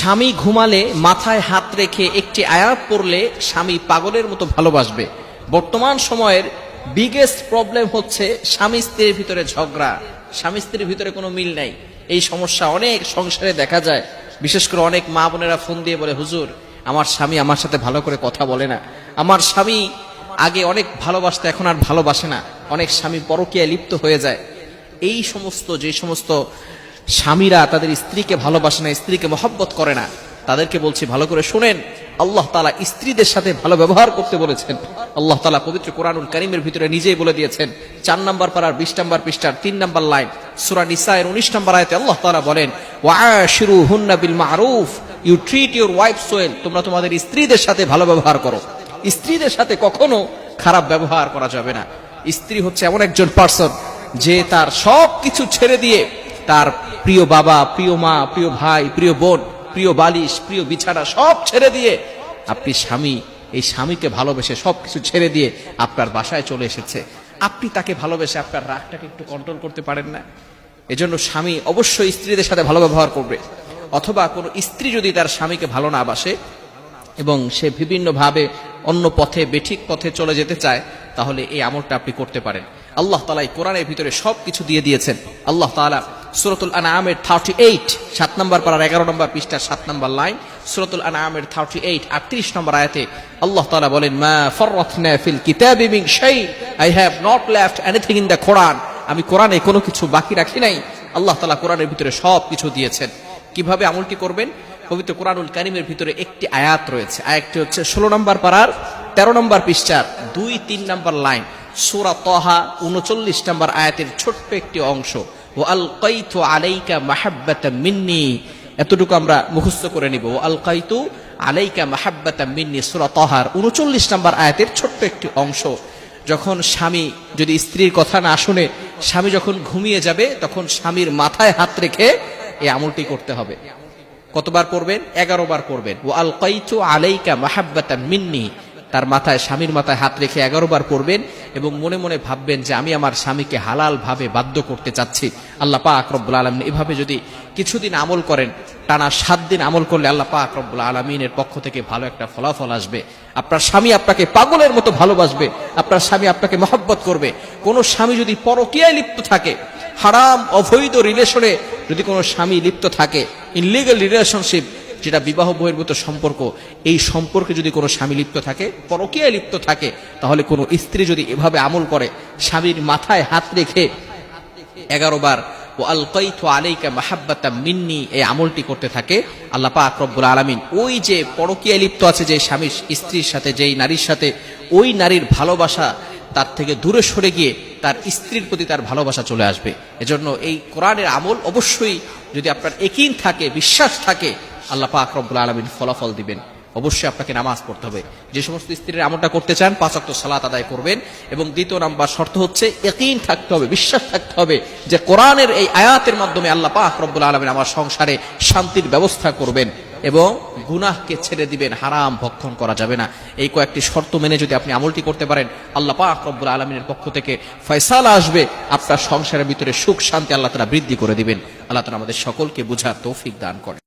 স্বামী ঘুমালে মাথায় হাত রেখে একটি আয়াত পড়লে স্বামী পাগলের মতো ভালোবাসবে। বর্তমান সময়ের বিগেস্ট প্রবলেম হচ্ছে স্বামী স্ত্রীর ভিতরে ঝগড়া, স্বামী স্ত্রীর ভিতরে কোনো মিল নাই। এই সমস্যা অনেক সংসারে দেখা যায়। বিশেষ করে অনেক মা বোনেরা ফোন দিয়ে বলে, হুজুর আমার স্বামী আমার সাথে ভালো করে কথা বলে না, আমার স্বামী আগে অনেক ভালোবাসতো এখন আর ভালোবাসে না, অনেক স্বামী পরকীয়ায় লিপ্ত হয়ে যায়। এই সমস্ত যে সমস্ত স্বামীরা তাদের স্ত্রীকে ভালোবাসে না, স্ত্রীকে মহব্বত করে না, তাদেরকে বলছি ভালো করে শুনেন, আল্লাহ তাআলা স্ত্রীদের সাথে ভালো ব্যবহার করতে বলেছেন। আল্লাহ তাআলা পবিত্র কোরআনুল কারীমের ভিতরে নিজেই বলে দিয়েছেন। 4 নম্বর পারার 20 নম্বর পৃষ্ঠার 3 নম্বর লাইন, সূরা নিসা-এর 19 নম্বর আয়াতে আল্লাহ তাআলা বলেন, ওয়াআশিরুহুন্না বিল মা'রুফ, you treat your wives well, তোমরা তোমাদের স্ত্রীদের সাথে ভালো ব্যবহার করো। স্ত্রীদের সাথে কখনো খারাপ ব্যবহার করা যাবে না। স্ত্রী হচ্ছে এমন একজন পার্সন যে তার সব কিছু ছেড়ে দিয়ে তার প্রিয় বাবা, প্রিয় মা, প্রিয় ভাই, প্রিয় বোন, প্রিয় বালিশ, প্রিয় বিছানা সব ছেড়ে দিয়ে আপনি স্বামী, এই স্বামীকে ভালোবেসে সবকিছু ছেড়ে দিয়ে আপনার বাসায় চলে এসেছে। আপনি তাকে ভালোবেসে আপনার রাগটাকে একটু কন্ট্রোল করতে পারেন না? এজন্য স্বামী অবশ্যই স্ত্রীদের সাথে ভালো ব্যবহার করবে। অথবা কোনো স্ত্রী যদি তার স্বামীকে ভালো না বাসে এবং সে বিভিন্নভাবে অন্য পথে, বেঠিক পথে চলে যেতে চায়, তাহলে এই আমলটা আপনি করতে পারেন। আল্লাহ তাআলা এই কোরআনের ভিতরে সবকিছু দিয়ে দিয়েছেন। আল্লাহ তাআলা সূরাতুল আনআমের 38 7 নম্বর পারার 11 নম্বর পৃষ্ঠার 7 নম্বর লাইন, সূরাতুল আনআমের 38 38 নম্বর আয়াতে আল্লাহ তাআলা বলেন, মা ফাররাতনা ফিল কিতাবি মিন শাই, I have not left anything in the Quran, আমি কোরআনে কোনো কিছু বাকি রাখি নাই। আল্লাহ তাআলা কোরআনের ভিতরে সবকিছু দিয়েছেন। কিভাবে আমলটি করবেন? পবিত্র কোরআনুল কারীমের ভিতরে একটি আয়াত রয়েছে। আয়াতটি হচ্ছে 16 নম্বর পারার 13 নম্বর পৃষ্ঠার 2-3 নম্বর লাইন, সূরা তাহা 39 নম্বর আয়াতের ছোট্ট একটি অংশ, ওয়া আলকাইতু আলাইকা মাহাব্বাতাম মিন্নি, এতটুকু আমরা মুখস্থ করে নিব। ওয়া আলকাইতু আলাইকা মাহাব্বাতাম মিন্নি, সূরা তাহার 39 নম্বর আয়াতের ছোট্ট একটি অংশ। যখন স্বামী যদি স্ত্রীর কথা না শুনে, স্বামী যখন ঘুমিয়ে যাবে, তখন স্বামীর মাথায় হাত রেখে এই আমলটি করতে হবে। কতবার পড়বেন? 11 বার পড়বেন। ওয়া আলকাইতু আলাইকা মাহাব্বাতাম মিন্নি, তার মাথায়, স্বামীর মাথায় হাত রেখে 11 বার পড়বেন এবং মনে মনে ভাববেন যে আমি আমার স্বামীকে হালাল ভাবে বাধ্য করতে চাচ্ছি। আল্লাহ পাক রব্বুল আলামিন এভাবে যদি কিছুদিন আমল করেন, টানা 7 দিন আমল করলে আল্লাহ পাক রব্বুল আলামিনের পক্ষ থেকে ভালো একটা ফলাফল আসবে। আপনার স্বামী আপনাকে পাগলের মতো ভালোবাসবে, আপনার স্বামী আপনাকে মহব্বত করবে। কোন স্বামী যদি পরকীয়ায় লিপ্ত থাকে, হারাম অবৈধ রিলেশনে যদি কোনো স্বামী লিপ্ত থাকে, ইনলিগাল রিলেশনশিপ, যেটা বিবাহ বহির্ভূত সম্পর্ক, এই সম্পর্কে যদি কোনো স্বামী লিপ্ত থাকে, পরকীয়ায় লিপ্ত থাকে, তাহলে কোনো স্ত্রী যদি এভাবে আমল করে, স্বামীর মাথায় হাত রেখে 11 বার ওয়া আলকাইতু আলাইকা মাহাব্বাতাম মিন্নি এই আমলটি করতে থাকে, আল্লাহ পাক রব্বুল আলামিন ওই যে পরকীয়ায় লিপ্ত আছে যে স্বামী স্ত্রীর সাথে, যেই নারীর সাথে, ওই নারীর ভালোবাসা তার থেকে দূরে সরে গিয়ে তার স্ত্রীর প্রতি তার ভালোবাসা চলে আসবে। এজন্য এই কোরআনের আমল অবশ্যই যদি আপনার ইয়াকিন থাকে, বিশ্বাস থাকে, আল্লাহ পাক রব্বুল আলামিন ফলাফল দিবেন। অবশ্যই আপনাকে নামাজ পড়তে হবে। যে সমস্ত স্ত্রীর আমলটা করতে চান 5 ওয়াক্ত সালাত আদায় করবেন। এবং দ্বিতীয় নাম্বার শর্ত হচ্ছে ইয়াকিন থাকতে হবে, বিশ্বাস থাকতে হবে যে কোরআনের এই আয়াতের মাধ্যমে আল্লাহ পাক রব্বুল আলামিন আমার সংসারে শান্তির ব্যবস্থা করবেন এবং গুনাহকে ছেড়ে দিবেন, হারাম ভক্ষণ করা যাবে না। এই কয়েকটি শর্ত মেনে যদি আপনি আমলটি করতে পারেন, আল্লাহ পাক রব্বুল আলামিনের পক্ষ থেকে ফয়সালা আসবে, আপনার সংসারের ভিতরে সুখ শান্তি আল্লাহ তাআলা বৃদ্ধি করে দিবেন। আল্লাহ তাআলা আমাদের সকলকে বুঝার তৌফিক দান করেন।